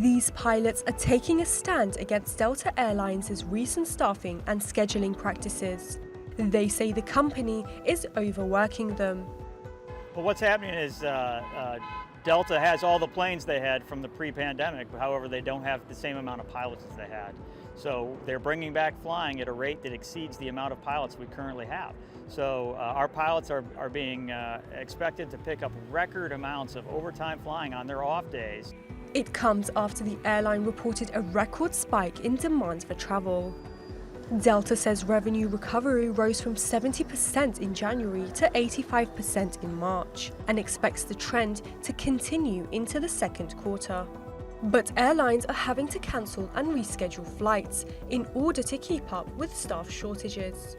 These pilots are taking a stand against Delta Airlines' recent staffing and scheduling practices. They say the company is overworking them. Well, what's happening is Delta has all the planes they had from the pre-pandemic. However, they don't have the same amount of pilots as they had. So they're bringing back flying at a rate that exceeds the amount of pilots we currently have. So our pilots are being expected to pick up record amounts of overtime flying on their off days. It comes after the airline reported a record spike in demand for travel. Delta says revenue recovery rose from 70% in January to 85% in March and expects the trend to continue into the second quarter. But airlines are having to cancel and reschedule flights in order to keep up with staff shortages.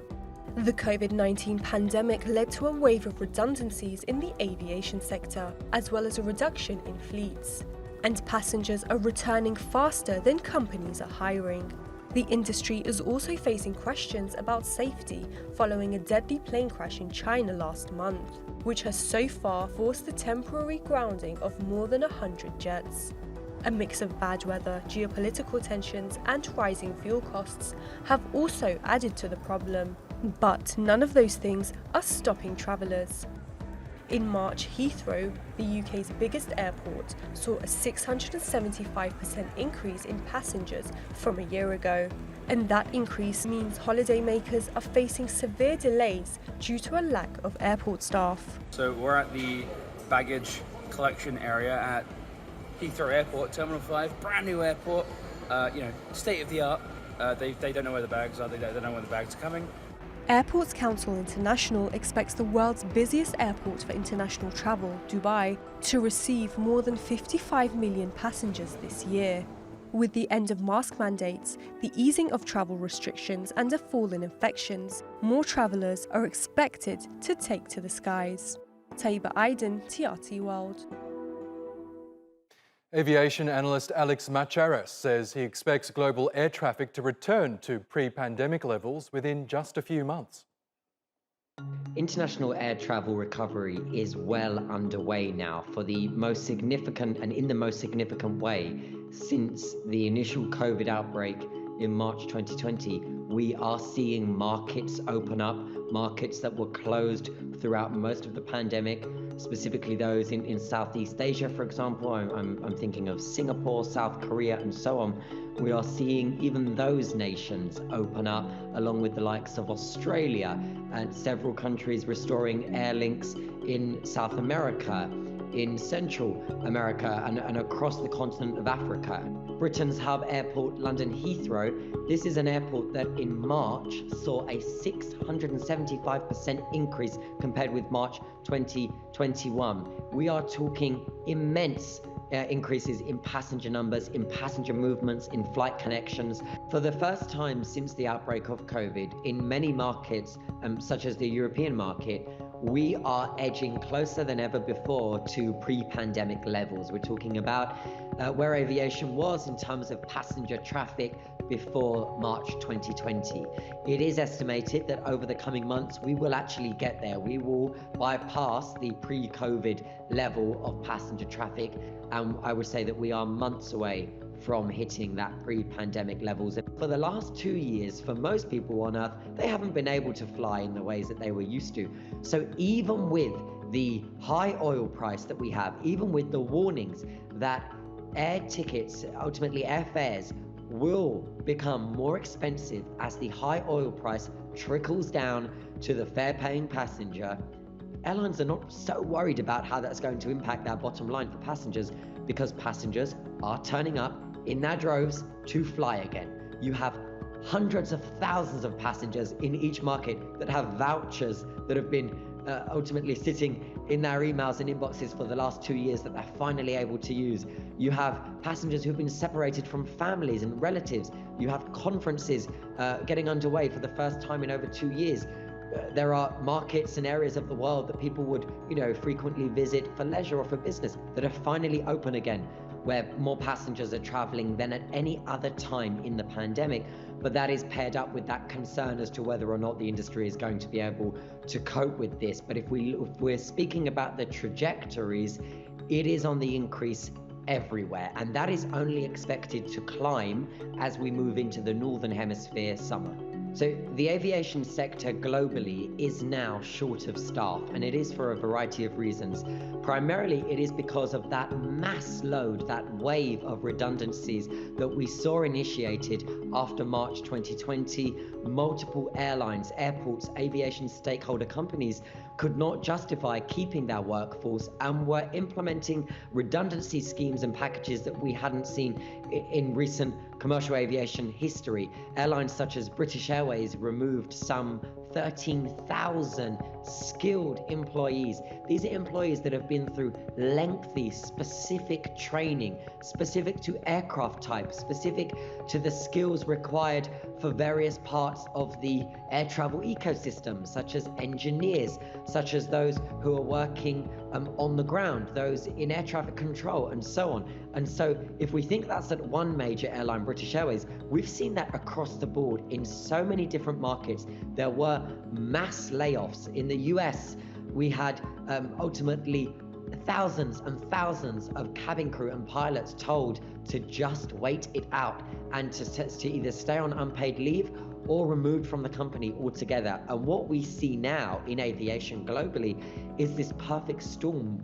The COVID-19 pandemic led to a wave of redundancies in the aviation sector, as well as a reduction in fleets. And passengers are returning faster than companies are hiring. The industry is also facing questions about safety following a deadly plane crash in China last month, which has so far forced the temporary grounding of more than 100 jets. A mix of bad weather, geopolitical tensions, and rising fuel costs have also added to the problem. But none of those things are stopping travellers. In March, Heathrow, the UK's biggest airport, saw a 675% increase in passengers from a year ago. And that increase means holidaymakers are facing severe delays due to a lack of airport staff. So we're at the baggage collection area at Heathrow Airport, Terminal 5, brand new airport, state of the art. They don't know where the bags are, they don't know when the bags are coming. Airports Council International expects the world's busiest airport for international travel, Dubai, to receive more than 55 million passengers this year. With the end of mask mandates, the easing of travel restrictions and a fall in infections, more travellers are expected to take to the skies. Tayyibe Aydin, TRT World. Aviation analyst Alex Macheras says he expects global air traffic to return to pre-pandemic levels within just a few months. International air travel recovery is well underway now for the most significant and in the most significant way since the initial COVID outbreak in March 2020. We are seeing markets open up, markets that were closed throughout most of the pandemic, specifically those in Southeast Asia, for example. I'm thinking of Singapore, South Korea, and so on. We are seeing even those nations open up, along with the likes of Australia and several countries restoring air links in South America, in Central America, and across the continent of Africa. Britain's hub airport, London Heathrow, this is an airport that in March saw a 675% increase compared with March 2021. We are talking immense increases in passenger numbers, in passenger movements, in flight connections. For the first time since the outbreak of COVID, in many markets, such as the European market, we are edging closer than ever before to pre-pandemic levels. We're talking about where aviation was in terms of passenger traffic before March 2020. It is estimated that over the coming months, we will actually get there. We will bypass the pre-COVID level of passenger traffic, and I would say that we are months away from hitting that pre-pandemic levels. For the last 2 years, for most people on Earth, they haven't been able to fly in the ways that they were used to. So even with the high oil price that we have, even with the warnings that air tickets, ultimately airfares, will become more expensive as the high oil price trickles down to the fare-paying passenger, airlines are not so worried about how that's going to impact their bottom line for passengers, because passengers are turning up in their droves to fly again. You have hundreds of thousands of passengers in each market that have vouchers that have been ultimately sitting in their emails and inboxes for the last 2 years that they're finally able to use. You have passengers who've been separated from families and relatives. You have conferences getting underway for the first time in over 2 years. There are markets and areas of the world that people would, frequently visit for leisure or for business that are finally open again, where more passengers are traveling than at any other time in the pandemic. But that is paired up with that concern as to whether or not the industry is going to be able to cope with this. But if we're speaking about the trajectories, it is on the increase everywhere, and that is only expected to climb as we move into the Northern Hemisphere summer. So the aviation sector globally is now short of staff, and it is for a variety of reasons. Primarily, it is because of that mass load, that wave of redundancies that we saw initiated after March 2020. Multiple airlines, airports, aviation stakeholder companies could not justify keeping their workforce and were implementing redundancy schemes and packages that we hadn't seen in recent commercial aviation history. Airlines such as British Airways removed some 13,000 skilled employees. These are employees that have been through lengthy, specific training, specific to aircraft type, specific to the skills required for various parts of the air travel ecosystem, such as engineers, such as those who are working on the ground, those in air traffic control, and so on. And so if we think that's at one major airline, British Airways, we've seen that across the board in so many different markets. There were mass layoffs. In the US, we had ultimately thousands and thousands of cabin crew and pilots told to just wait it out and to either stay on unpaid leave or removed from the company altogether. And what we see now in aviation globally is this perfect storm.